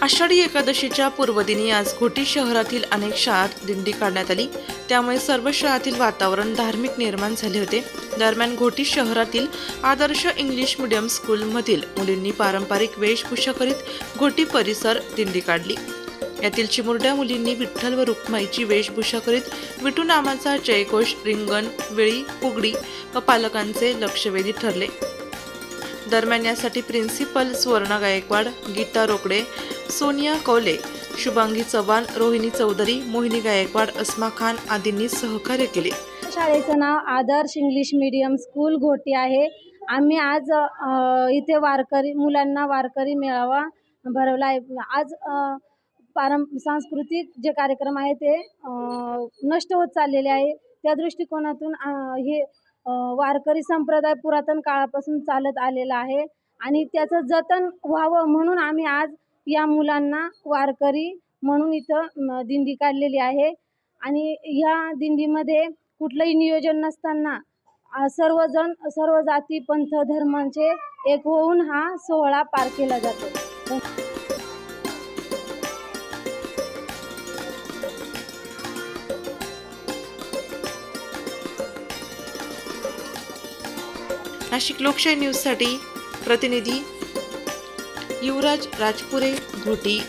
आषाढी एकादशीच्या पूर्वदिनी आज घोटी शहरातील अनेक शाळात दिंडी काढण्यात आली। त्यामुळे सर्व शाळातील वातावरण धार्मिक निर्माण झाले होते। दरम्यान घोटी शहरातील आदर्श इंग्लिश मीडियम स्कूलमधील मुलींनी पारंपरिक वेशभूषा करीत घोटी परिसर दिंडी काढली। यातील चिमुरड्या मुलींनी विठ्ठल व रुक्माईची वेशभूषा करीत विठू नामाचा जयघोष, रिंगण, वेळी, फुगडी व पालकांचे लक्षवेधी ठरले। दरम्यान यासाठी प्रिन्सिपल सुवर्णा गायकवाड, गीता रोकडे, सोनिया कौले, शुभांगी चव्हाण, रोहिणी चौधरी, मोहिनी गायकवाड, अस्मा खान आदींनी सहकार्य केले। शाळेचं नाव आदर्श इंग्लिश मीडियम स्कूल घोटी आहे। आम्ही आज इथे मुलांना वारकरी मेळावा भरवला आहे। आज सांस्कृतिक जे कार्यक्रम आहे ते नष्ट होत चाललेले आहे। त्या दृष्टिकोनातून हे वारकरी संप्रदाय पुरातन काळापासून चालत आलेला आहे आणि त्याचं जतन व्हावं म्हणून आम्ही आज या मुलांना वारकरी म्हणून इथं दिंडी काढलेली आहे। आणि या दिंडीमध्ये कुठलंही नियोजन नसताना सर्व जाती पंथ धर्मांचे एक होऊन हा सोहळा पार केला जातो। नाशिक लोकशाही न्यूजसाठी प्रतिनिधी युवराज राजपुरे, घोटी।